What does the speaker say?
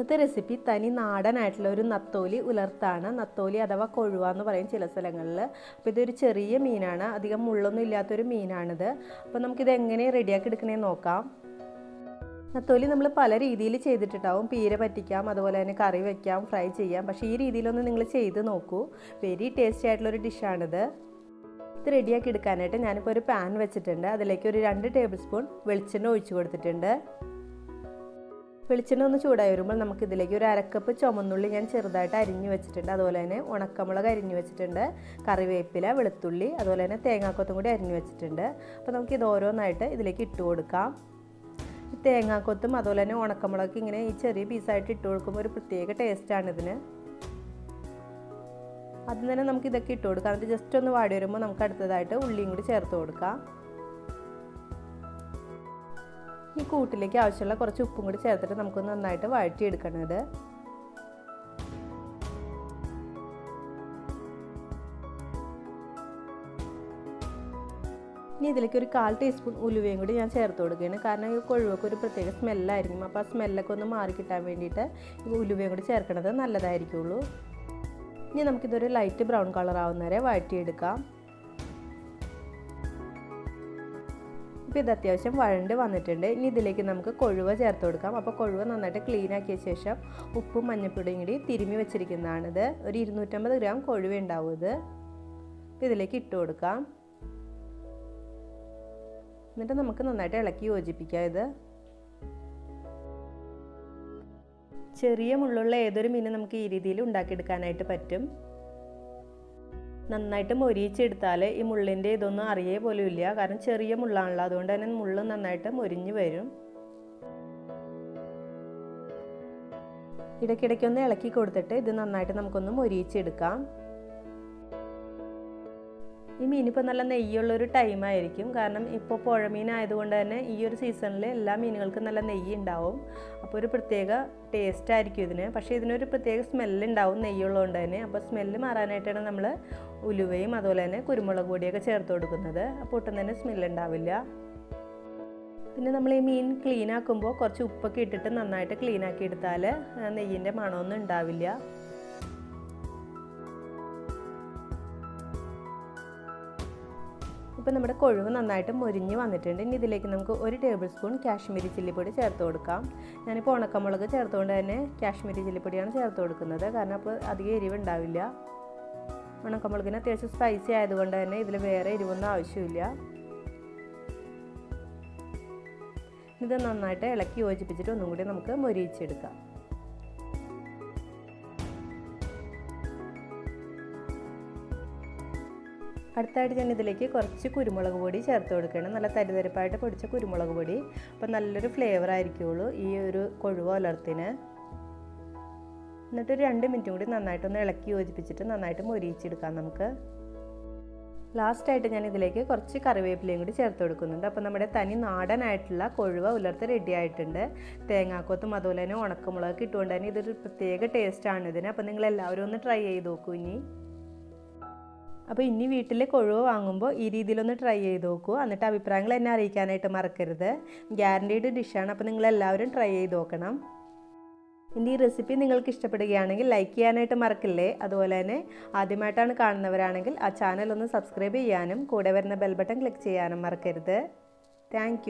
ഇന്നത്തെ റെസിപ്പി തനി നാടനായിട്ടുള്ള ഒരു നത്തോലി ഉലർത്താണ്. നത്തോലി അഥവാ കൊഴുവ എന്ന് പറയും ചില സ്ഥലങ്ങളിൽ. അപ്പോൾ ഇതൊരു ചെറിയ മീനാണ്, അധികം മുള്ളൊന്നും ഇല്ലാത്തൊരു മീനാണിത്. അപ്പോൾ നമുക്കിത് എങ്ങനെ റെഡിയാക്കി എടുക്കണമെന്ന് നോക്കാം. നത്തോലി നമ്മൾ പല രീതിയിൽ ചെയ്തിട്ടുണ്ടാവും. പീര പറ്റിക്കാം, അതുപോലെ തന്നെ കറി വയ്ക്കാം, ഫ്രൈ ചെയ്യാം. പക്ഷേ ഈ രീതിയിലൊന്ന് നിങ്ങൾ ചെയ്ത് നോക്കൂ. വെരി ടേസ്റ്റി ആയിട്ടുള്ളൊരു ഡിഷാണിത്. ഇത് റെഡിയാക്കി എടുക്കാനായിട്ട് ഞാനിപ്പോൾ ഒരു പാൻ വെച്ചിട്ടുണ്ട്. അതിലേക്ക് ഒരു 2 ടേബിൾ സ്പൂൺ വെളിച്ചെണ്ണ ഒഴിച്ച് കൊടുത്തിട്ടുണ്ട്. വെളിച്ചെണ്ണ ഒന്ന് ചൂടായി വരുമ്പോൾ നമുക്കിതിലേക്ക് ഒരു 1/2 കപ്പ് ചുമന്നുള്ളി ഞാൻ ചെറുതായിട്ട് അരിഞ്ഞു വെച്ചിട്ടുണ്ട്. അതുപോലെ തന്നെ ഉണക്കമുളക് അരിഞ്ഞു വെച്ചിട്ടുണ്ട്, കറിവേപ്പില, വെളുത്തുള്ളി, അതുപോലെ തന്നെ തേങ്ങാക്കൊത്തും കൂടി അരിഞ്ഞു വെച്ചിട്ടുണ്ട്. അപ്പോൾ നമുക്കിത് ഓരോന്നായിട്ട് ഇതിലേക്ക് ഇട്ട് കൊടുക്കാം. തേങ്ങാക്കൊത്തും അതുപോലെ തന്നെ ഉണക്കമുളക് ഇങ്ങനെ ഈ ചെറിയ പീസായിട്ട് ഇട്ട് കൊടുക്കുമ്പോൾ ഒരു പ്രത്യേക ടേസ്റ്റാണ് ഇതിന്. അതിൽ തന്നെ നമുക്കിതൊക്കെ ഇട്ട് കൊടുക്കാം. എന്നിട്ട് ജസ്റ്റ് ഒന്ന് വാടി വരുമ്പോൾ നമുക്ക് അടുത്തതായിട്ട് ഉള്ളിയും കൂടി ചേർത്ത് കൊടുക്കാം. ഈ കൂട്ടിലേക്ക് ആവശ്യമുള്ള കുറച്ച് ഉപ്പും കൂടി ചേർത്തിട്ട് നമുക്കൊന്ന് നന്നായിട്ട് വഴറ്റിയെടുക്കണത്. ഇനി ഇതിലേക്ക് ഒരു 1/4 ടീസ്പൂൺ ഉലുവയും കൂടി ഞാൻ ചേർത്ത് കൊടുക്കുകയാണ്. കാരണം ഈ കൊഴുവൊക്കെ ഒരു പ്രത്യേക സ്മെല്ലായിരിക്കും. അപ്പോൾ ആ സ്മെല്ലൊക്കെ ഒന്ന് മാറി കിട്ടാൻ വേണ്ടിയിട്ട് ഈ ഉലുവയും കൂടി ചേർക്കുന്നത് നല്ലതായിരിക്കുള്ളൂ. ഇനി നമുക്കിതൊരു ലൈറ്റ് ബ്രൗൺ കളർ ആവുന്ന വരെ വഴറ്റിയെടുക്കാം. ഇപ്പോൾ ഇത് അത്യാവശ്യം വഴണ്ട് വന്നിട്ടുണ്ട്. ഇനി ഇതിലേക്ക് നമുക്ക് കൊഴുവ ചേർത്ത് കൊടുക്കാം. അപ്പോൾ കൊഴുവ നന്നായിട്ട് ക്ലീൻ ആക്കിയ ശേഷം ഉപ്പും മഞ്ഞൾപ്പൊടിയും കൂടി തിരുമ്മി വെച്ചിരിക്കുന്നതാണിത്. ഒരു 250 ഗ്രാം കൊഴുവ ഉണ്ടാവും ഇത്. ഇതിലേക്ക് ഇട്ട് കൊടുക്കാം. എന്നിട്ട് നമുക്ക് നന്നായിട്ട് ഇളക്കി യോജിപ്പിക്കാം. ഇത് ചെറിയ മുള്ളുള്ള ഏതൊരു മീനും നമുക്ക് ഈ രീതിയിൽ ഉണ്ടാക്കിയെടുക്കാനായിട്ട് പറ്റും. നന്നായിട്ട് മൊരിയിച്ചെടുത്താൽ ഈ മുള്ളിൻ്റെ ഇതൊന്നും അറിയേ പോലും ഇല്ല. കാരണം ചെറിയ മുള്ളാണല്ലോ, അതുകൊണ്ട് തന്നെ മുള്ള് നന്നായിട്ട് മൊരിഞ്ഞ് വരും. ഇടയ്ക്കിടയ്ക്കൊന്ന് ഇളക്കി കൊടുത്തിട്ട് ഇത് നന്നായിട്ട് നമുക്കൊന്ന് മൊരിയിച്ചെടുക്കാം. ഈ മീനിപ്പോൾ നല്ല നെയ്യുള്ളൊരു ടൈമായിരിക്കും. കാരണം ഇപ്പോൾ പുഴമീൻ ആയതുകൊണ്ട് തന്നെ ഈ ഒരു സീസണിൽ എല്ലാ മീനുകൾക്കും നല്ല നെയ്യ് ഉണ്ടാവും. അപ്പോൾ ഒരു പ്രത്യേക ടേസ്റ്റ് ആയിരിക്കും ഇതിന്. പക്ഷേ ഇതിനൊരു പ്രത്യേക സ്മെല്ലുണ്ടാവും നെയ്യുള്ളതുകൊണ്ട് തന്നെ. അപ്പോൾ സ്മെല്ല് മാറാനായിട്ടാണ് നമ്മൾ ഉലുവയും അതുപോലെ തന്നെ കുരുമുളക് പൊടിയൊക്കെ ചേർത്ത് കൊടുക്കുന്നത്. അപ്പോൾ ഒട്ടും തന്നെ സ്മെല്ലുണ്ടാവില്ല. പിന്നെ നമ്മൾ ഈ മീൻ ക്ലീൻ ആക്കുമ്പോൾ കുറച്ച് ഉപ്പൊക്കെ ഇട്ടിട്ട് നന്നായിട്ട് ക്ലീൻ ആക്കി എടുത്താൽ നെയ്യിൻ്റെ മണമൊന്നും ഉണ്ടാവില്ല. ഇപ്പോൾ നമ്മുടെ കൊഴുവ് നന്നായിട്ട് മൊരിഞ്ഞ് വന്നിട്ടുണ്ട്. ഇനി ഇതിലേക്ക് നമുക്ക് 1 ടേബിൾ സ്പൂൺ കാശ്മീരി ചില്ലിപ്പൊടി ചേർത്ത് കൊടുക്കാം. ഞാനിപ്പോൾ ഉണക്കമുളക് ചേർത്തുകൊണ്ട് തന്നെ കാശ്മീരി ചില്ലിപ്പൊടിയാണ് ചേർത്ത് കൊടുക്കുന്നത്. കാരണം അപ്പോൾ അധികം എരിവ് ഉണ്ടാവില്ല. ഉണക്കമുളകിന് അത്യാവശ്യം സ്പൈസി ആയതുകൊണ്ട് തന്നെ ഇതിൽ വേറെ എരിവൊന്നും ആവശ്യമില്ല. ഇത് നന്നായിട്ട് ഇളക്കി യോജിപ്പിച്ചിട്ട് ഒന്നും കൂടി നമുക്ക് മൊരിയിച്ചെടുക്കാം. അടുത്തായിട്ട് ഞാൻ ഇതിലേക്ക് കുറച്ച് കുരുമുളക് പൊടി ചേർത്ത് കൊടുക്കണം. നല്ല തരിതരിപ്പായിട്ട് പൊടിച്ച കുരുമുളക് പൊടി. അപ്പോൾ നല്ലൊരു ഫ്ലേവർ ആയിരിക്കുള്ളൂ ഈ ഒരു കൊഴുവ ഉലർത്തിന്. എന്നിട്ടൊരു 2 മിനിറ്റും കൂടി നന്നായിട്ടൊന്ന് ഇളക്കി യോജിപ്പിച്ചിട്ട് നന്നായിട്ട് മൊരിയിച്ചെടുക്കാം നമുക്ക്. ലാസ്റ്റായിട്ട് ഞാൻ ഇതിലേക്ക് കുറച്ച് കറിവേപ്പിലയും കൂടി ചേർത്ത് കൊടുക്കുന്നുണ്ട്. അപ്പോൾ നമ്മുടെ തനി നാടനായിട്ടുള്ള കൊഴുവ ഉലർത്ത് റെഡി ആയിട്ടുണ്ട്. തേങ്ങാക്കൊത്തും അതുപോലെ തന്നെ ഉണക്കമുളകൊക്കെ ഇട്ടുകൊണ്ട് തന്നെ ഇതൊരു പ്രത്യേക ടേസ്റ്റാണ് ഇതിന്. അപ്പോൾ നിങ്ങളെല്ലാവരും ഒന്ന് ട്രൈ ചെയ്ത് നോക്കൂ ഇനി. അപ്പോൾ ഇനി വീട്ടിൽ കൊഴുവ വാങ്ങുമ്പോൾ ഈ രീതിയിലൊന്ന് ട്രൈ ചെയ്ത് നോക്കൂ. എന്നിട്ട് അഭിപ്രായങ്ങൾ എന്നെ അറിയിക്കാനായിട്ട് മറക്കരുത്. ഗ്യാരണ്ടീഡ് ഡിഷാണ്. അപ്പോൾ നിങ്ങളെല്ലാവരും ട്രൈ ചെയ്ത് നോക്കണം. എൻ്റെ ഈ റെസിപ്പി നിങ്ങൾക്ക് ഇഷ്ടപ്പെടുകയാണെങ്കിൽ ലൈക്ക് ചെയ്യാനായിട്ട് മറക്കില്ലേ. അതുപോലെ തന്നെ ആദ്യമായിട്ടാണ് കാണുന്നവരാണെങ്കിൽ ആ ചാനൽ ഒന്ന് സബ്സ്ക്രൈബ് ചെയ്യാനും കൂടെ വരുന്ന ബെൽ ബട്ടൺ ക്ലിക്ക് ചെയ്യാനും മറക്കരുത്. താങ്ക്